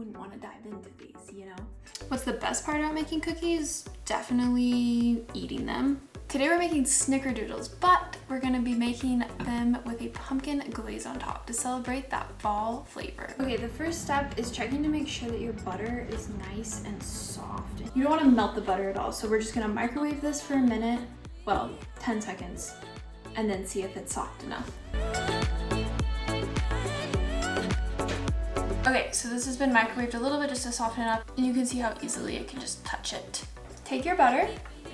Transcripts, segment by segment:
wouldn't want to dive into these, you know? What's the best part about making cookies? Definitely eating them. Today we're making snickerdoodles, but we're gonna be making them with a pumpkin glaze on top to celebrate that fall flavor. Okay, the first step is checking to make sure that your butter is nice and soft. You don't want to melt the butter at all, so we're just gonna microwave this for a minute, well, 10 seconds, and then see if it's soft enough. Okay, so this has been microwaved a little bit just to soften it up, and you can see how easily I can just touch it. Take your butter,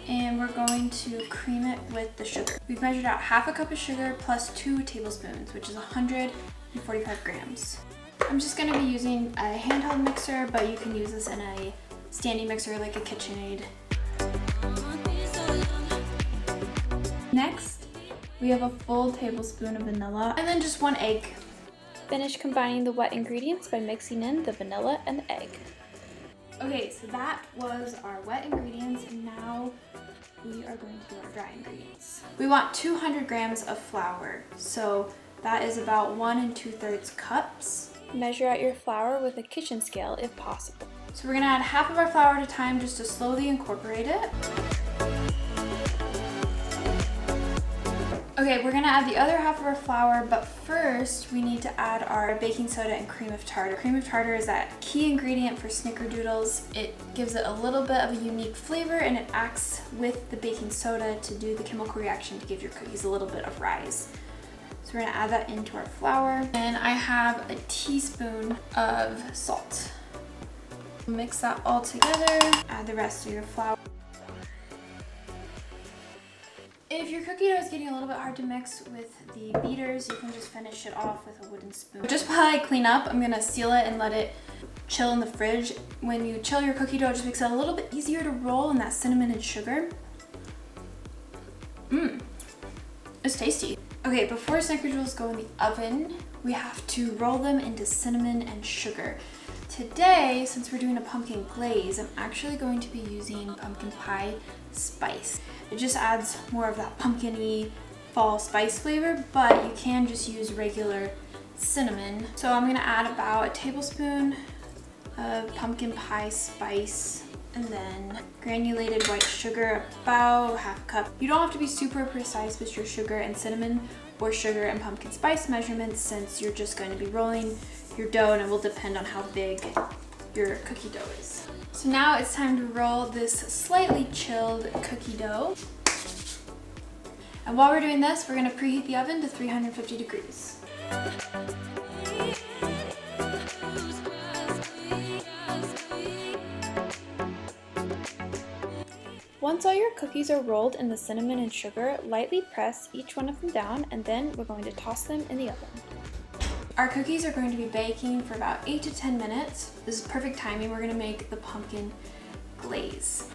and we're going to cream it with the sugar. We've measured out half a cup of sugar plus 2 tablespoons, which is 145 grams. I'm just gonna be using a handheld mixer, but you can use this in a standing mixer like a KitchenAid. Next, we have a full tablespoon of vanilla, And then just 1 egg. Finish combining the wet ingredients by mixing in the vanilla and the egg. Okay, so that was our wet ingredients, and now we are going to do our dry ingredients. We want 200 grams of flour, so that is about 1 2/3 cups. Measure out your flour with a kitchen scale if possible. So we're gonna add half of our flour at a time just to slowly incorporate it. Okay, we're gonna add the other half of our flour, but first we need to add our baking soda and cream of tartar. Cream of tartar is that key ingredient for snickerdoodles. It gives it a little bit of a unique flavor, and it acts with the baking soda to do the chemical reaction to give your cookies a little bit of rise. So we're gonna add that into our flour. And I have a teaspoon of salt. Mix that all together. Add the rest of your flour. If your cookie dough is getting a little bit hard to mix with the beaters, you can just finish it off with a wooden spoon. Just while I clean up, I'm gonna seal it and let it chill in the fridge. When you chill your cookie dough, it just makes it a little bit easier to roll in that cinnamon and sugar. It's tasty. Okay, before snickerdoodles go in the oven, we have to roll them into cinnamon and sugar. Today, since we're doing a pumpkin glaze, I'm actually going to be using pumpkin pie spice. It just adds more of that pumpkin-y fall spice flavor, but you can just use regular cinnamon. So I'm gonna add about a tablespoon of pumpkin pie spice, and then granulated white sugar, about half a cup. You don't have to be super precise with your sugar and cinnamon or sugar and pumpkin spice measurements, since you're just going to be rolling your dough, and it will depend on how big your cookie dough is. So now it's time to roll this slightly chilled cookie dough. And while we're doing this, we're gonna preheat the oven to 350 degrees. Once all your cookies are rolled in the cinnamon and sugar, lightly press each one of them down, and then we're going to toss them in the oven. Our cookies are going to be baking for about 8 to 10 minutes. This is perfect timing. We're gonna make the pumpkin glaze.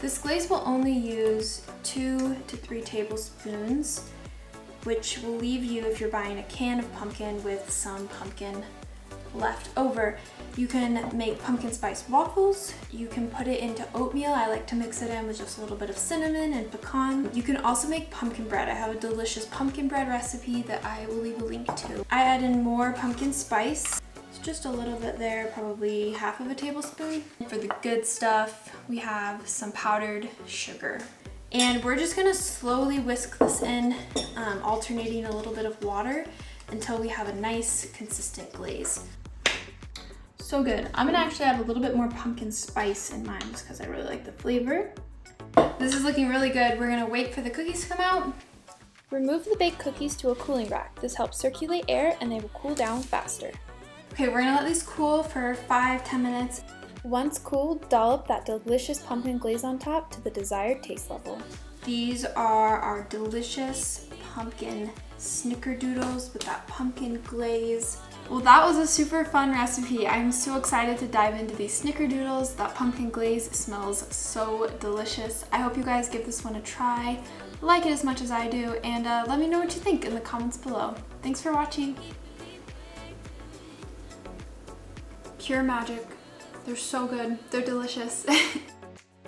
This glaze will only use 2 to 3 tablespoons, which will leave you, if you're buying a can of pumpkin, with some pumpkin left over. You can make pumpkin spice waffles. You can put it into oatmeal. I like to mix it in with just a little bit of cinnamon and pecan. You can also make pumpkin bread. I have a delicious pumpkin bread recipe that I will leave a link to. I add in more pumpkin spice. It's just a little bit there, probably half of a tablespoon. For the good stuff, we have some powdered sugar. And we're just gonna slowly whisk this in, alternating a little bit of water until we have a nice consistent glaze. So good. I'm gonna actually add a little bit more pumpkin spice in mine just because I really like the flavor. This is looking really good. We're gonna wait for the cookies to come out. Remove the baked cookies to a cooling rack. This helps circulate air and they will cool down faster. Okay, we're gonna let these cool for 5-10 minutes. Once cooled, dollop that delicious pumpkin glaze on top to the desired taste level. These are our delicious pumpkin snickerdoodles with that pumpkin glaze. Well, that was a super fun recipe. I'm so excited to dive into these snickerdoodles. That pumpkin glaze smells so delicious. I hope you guys give this one a try, like it as much as I do, and let me know what you think in the comments below. Thanks for watching. Pure magic. They're so good. They're delicious.